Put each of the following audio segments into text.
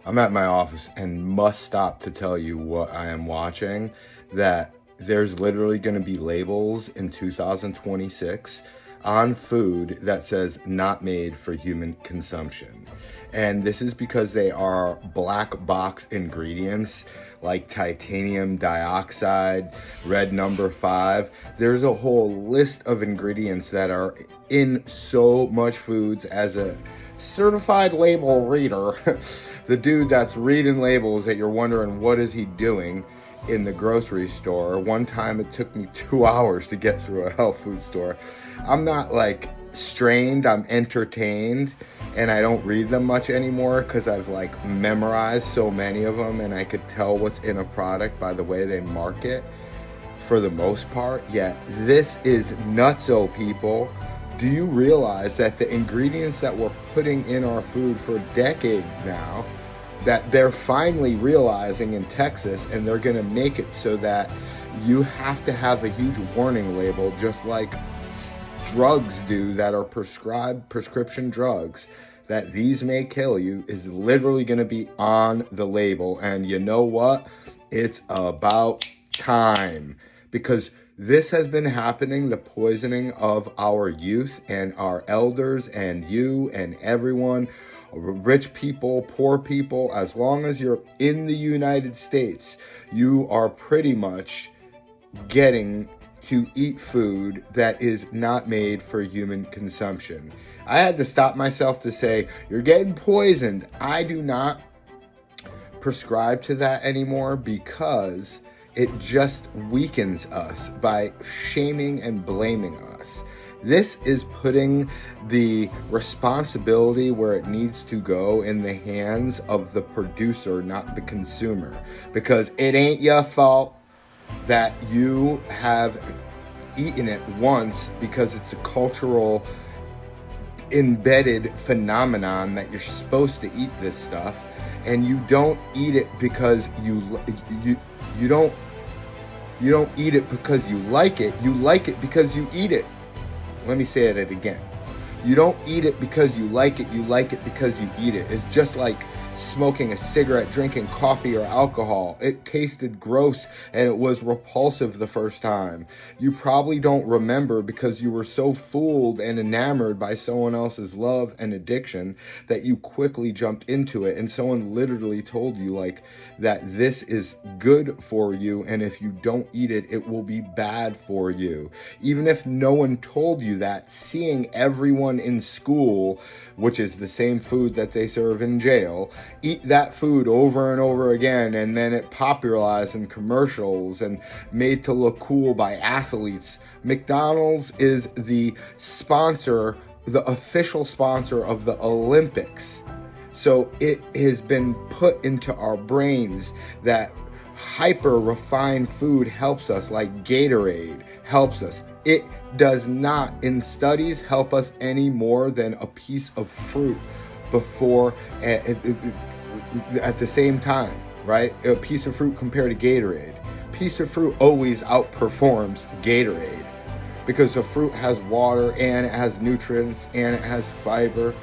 I'm at my office and must stop to tell you what I am watching. That there's literally going to be labels in 2026 on food that says not made for human consumption. And this is because they are black box ingredients like titanium dioxide, red number 5. There's a whole list of ingredients that are in so much foods. As a certified label reader, the dude that's reading labels that you're wondering what is he doing in the grocery store. One time it took me 2 hours to get through a health food store. I'm not like strained, I'm entertained, and I don't read them much anymore because I've like memorized so many of them, and I could tell what's in a product by the way they market for the most part. Yet this is nutso, people. Do you realize that the ingredients that we're putting in our food for decades now, that they're finally realizing in Texas, and they're going to make it so that you have to have a huge warning label, just like drugs do that are prescribed prescription drugs, that these may kill you, is literally going to be on the label. And you know what? It's about time, because this has been happening, the poisoning of our youth and our elders and you and everyone, rich people, poor people. As long as you're in the United States, you are pretty much getting to eat food that is not made for human consumption. I had to stop myself to say, you're getting poisoned. I do not prescribe to that anymore, because it just weakens us by shaming and blaming us. This is putting the responsibility where it needs to go in the hands of the producer, not the consumer. Because it ain't your fault that you have eaten it once, because it's a cultural embedded phenomenon that you're supposed to eat this stuff, and you don't eat it because you don't eat it because you like it. You like it because you eat it. Let me say it again. You don't eat it because you like it. You like it because you eat it. It's just like smoking a cigarette, drinking coffee or alcohol. It tasted gross and it was repulsive the first time. You probably don't remember because you were so fooled and enamored by someone else's love and addiction that you quickly jumped into it, and someone literally told you like that this is good for you, and if you don't eat it, it will be bad for you. Even if no one told you that, seeing everyone in school, which is the same food that they serve in jail, eat that food over and over again, and then it popularized in commercials and made to look cool by athletes. McDonald's is the sponsor, the official sponsor of the Olympics. So it has been put into our brains that hyper refined food helps us, like Gatorade helps us. It does not, in studies, help us any more than a piece of fruit before at the same time, right? A piece of fruit compared to Gatorade. Piece of fruit always outperforms Gatorade because the fruit has water and it has nutrients and it has fiber.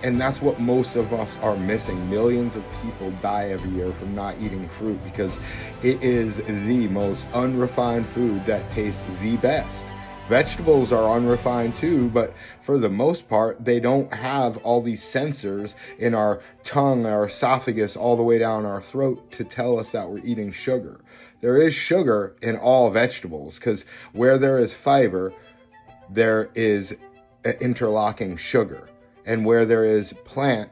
And that's what most of us are missing. Millions of people die every year from not eating fruit because it is the most unrefined food that tastes the best. Vegetables are unrefined too, but for the most part, they don't have all these sensors in our tongue, our esophagus, all the way down our throat to tell us that we're eating sugar. There is sugar in all vegetables, because where there is fiber, there is interlocking sugar. And where there is plant,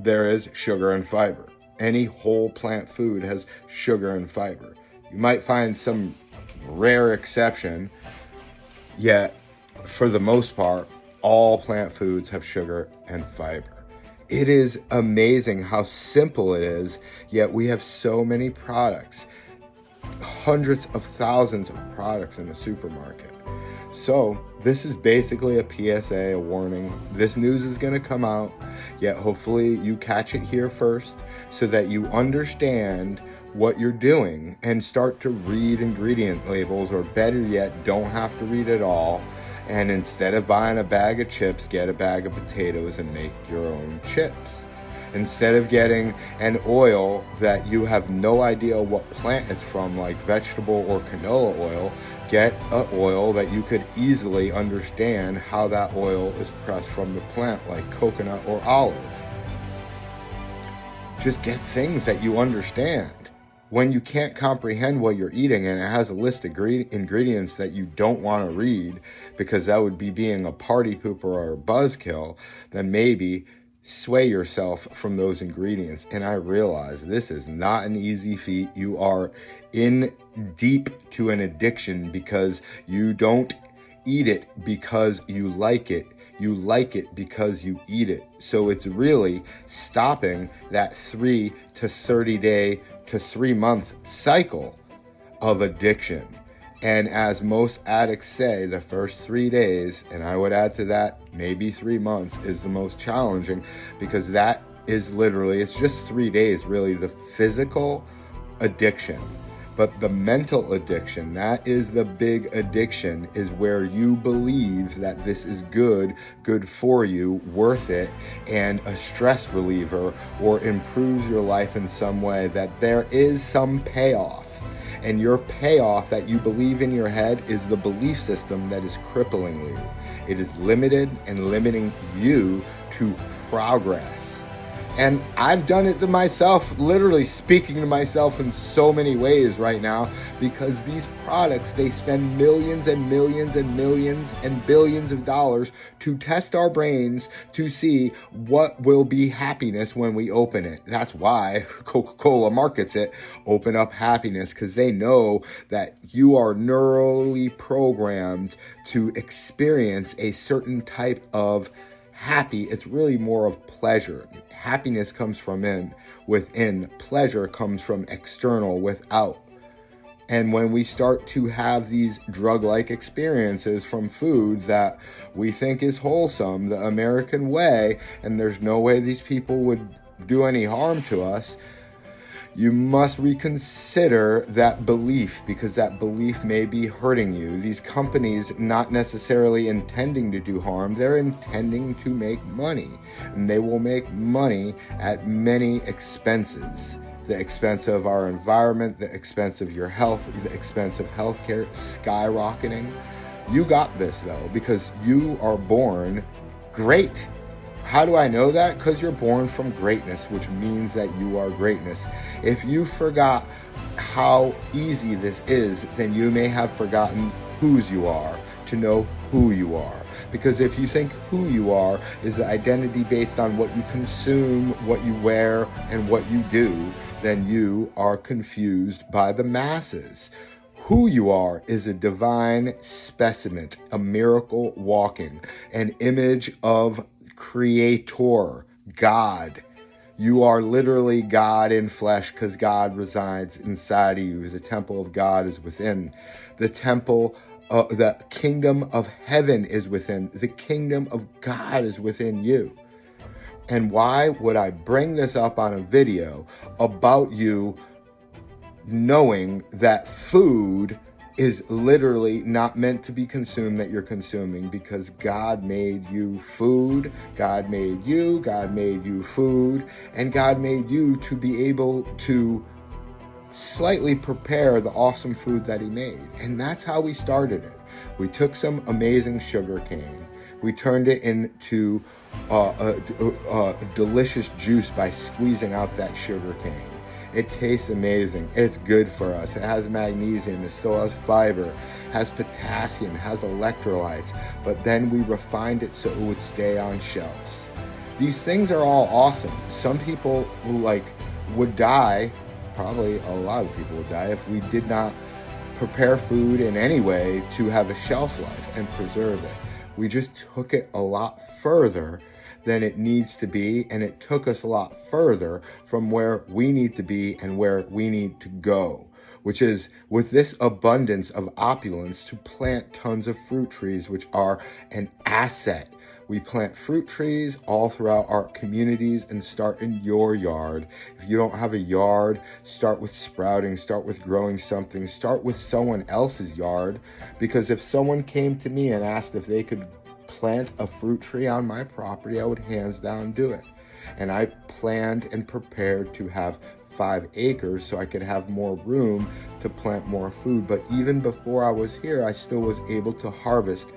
there is sugar and fiber. Any whole plant food has sugar and fiber. You might find some rare exception, yet for the most part, all plant foods have sugar and fiber. It is amazing how simple it is, yet we have so many products, hundreds of thousands of products in the supermarket. So this is basically a PSA, a warning. This news is going to come out, yet hopefully you catch it here first so that you understand what you're doing and start to read ingredient labels, or better yet, don't have to read at all. And instead of buying a bag of chips, get a bag of potatoes and make your own chips. Instead of getting an oil that you have no idea what plant it's from, like vegetable or canola oil, get an oil that you could easily understand how that oil is pressed from the plant, like coconut or olive. Just get things that you understand. When you can't comprehend what you're eating and it has a list of ingredients that you don't want to read because that would be being a party pooper or a buzzkill, then maybe sway yourself from those ingredients. And I realize this is not an easy feat. You are in deep to an addiction because you don't eat it because you like it. You like it because you eat it. So it's really stopping that 3 to 30 day to 3 month cycle of addiction. And as most addicts say, the first 3 days, and I would add to that maybe 3 months, is the most challenging, because that is literally, it's just 3 days really, the physical addiction. But the mental addiction, that is the big addiction, is where you believe that this is good for you, worth it, and a stress reliever, or improves your life in some way, that there is some payoff. And your payoff that you believe in your head is the belief system that is crippling you. It is limited and limiting you to progress. And I've done it to myself, literally speaking to myself in so many ways right now, because these products, they spend millions and millions and millions and billions of dollars to test our brains to see what will be happiness when we open it. That's why Coca-Cola markets it, open up happiness, because they know that you are neurally programmed to experience a certain type of happy. It's really more of pleasure. Happiness comes from within. Pleasure comes from external, without. And when we start to have these drug-like experiences from food that we think is wholesome, the American way, and there's no way these people would do any harm to us, you must reconsider that belief, because that belief may be hurting you. These companies, not necessarily intending to do harm, they're intending to make money. And they will make money at many expenses. The expense of our environment, the expense of your health, the expense of healthcare skyrocketing. You got this though, because you are born great. How do I know that? Because you're born from greatness, which means that you are greatness. If you forgot how easy this is, then you may have forgotten whose you are, to know who you are. Because if you think who you are is the identity based on what you consume, what you wear, and what you do, then you are confused by the masses. Who you are is a divine specimen, a miracle walking, an image of Creator, God. You are literally God in flesh, because God resides inside of you. The temple of God is within. The kingdom of heaven is within. The kingdom of God is within you. And why would I bring this up on a video about you knowing that food is literally not meant to be consumed, that you're consuming? Because God made you food, God made you food, and God made you to be able to slightly prepare the awesome food that he made. And that's how we started it. We took some amazing sugar cane, we turned it into a delicious juice by squeezing out that sugar cane. It tastes amazing. It's good for us. It has magnesium. It still has fiber, has potassium, has electrolytes. But then we refined it so it would stay on shelves. These things are all awesome. Some people would die, probably a lot of people would die, if we did not prepare food in any way to have a shelf life and preserve it. We just took it a lot further than it needs to be, and it took us a lot further from where we need to be and where we need to go, which is with this abundance of opulence to plant tons of fruit trees, which are an asset. We plant fruit trees all throughout our communities, and start in your yard. If you don't have a yard, start with sprouting, start with growing something, start with someone else's yard. Because if someone came to me and asked if they could plant a fruit tree on my property, I would hands down do it. And I planned and prepared to have 5 acres so I could have more room to plant more food. But even before I was here, I still was able to harvest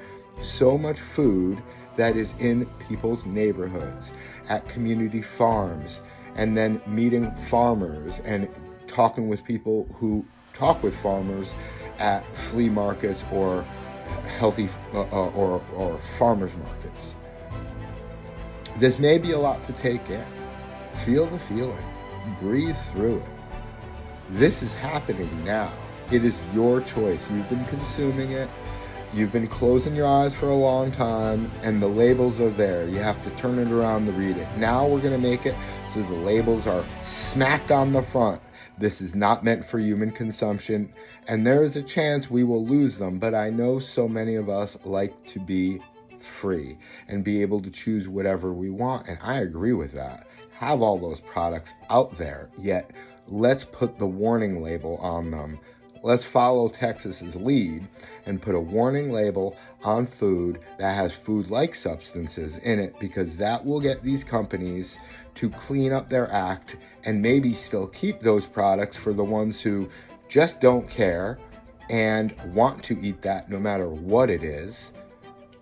so much food that is in people's neighborhoods, at community farms, and then meeting farmers and talking with people who talk with farmers at flea markets or healthy or farmers markets. This may be a lot to take in. Feel the feeling. Breathe through it. This is happening now. It is your choice. You've been consuming it. You've been closing your eyes for a long time, and the labels are there. You have to turn it around to read it. Now we're going to make it so the labels are smacked on the front. This is not meant for human consumption, and there is a chance we will lose them, but I know so many of us like to be free and be able to choose whatever we want, and I agree with that. Have all those products out there, yet let's put the warning label on them. Let's follow Texas's lead and put a warning label on food that has food-like substances in it, because that will get these companies to clean up their act and maybe still keep those products for the ones who just don't care and want to eat that no matter what it is.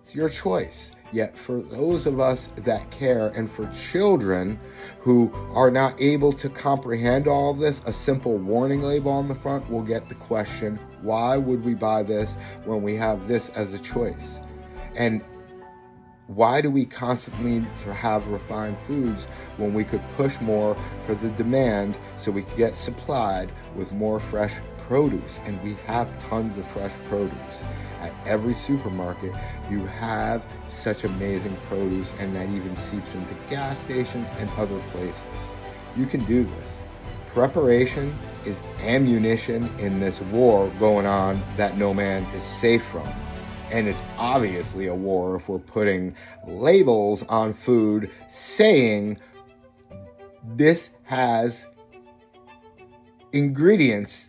It's your choice. Yet for those of us that care, and for children who are not able to comprehend all of this, a simple warning label on the front will get the question, why would we buy this when we have this as a choice? And why do we constantly need to have refined foods when we could push more for the demand so we could get supplied with more fresh produce? And we have tons of fresh produce. At every supermarket, you have such amazing produce, and that even seeps into gas stations and other places. You can do this. Preparation is ammunition in this war going on that no man is safe from. And it's obviously a war if we're putting labels on food saying this has ingredients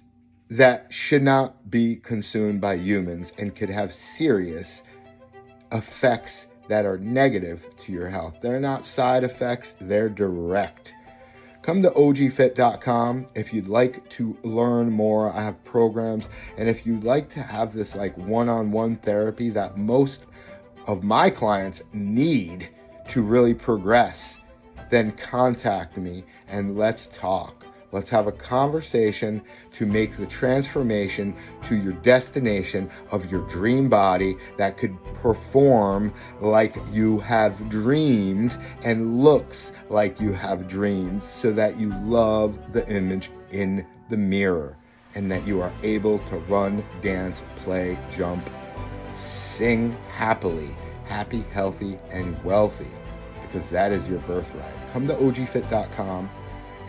that should not be consumed by humans and could have serious effects that are negative to your health. They're not side effects, they're direct. Come to ogfit.com if you'd like to learn more. I have programs, and if you'd like to have this like one-on-one therapy that most of my clients need to really progress, then contact me and let's talk. Let's have a conversation to make the transformation to your destination of your dream body that could perform like you have dreamed and looks like you have dreamed, so that you love the image in the mirror and that you are able to run, dance, play, jump, sing happily, happy, healthy, and wealthy, because that is your birthright. Come to ogfit.com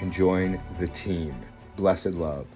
and join the team. Blessed love.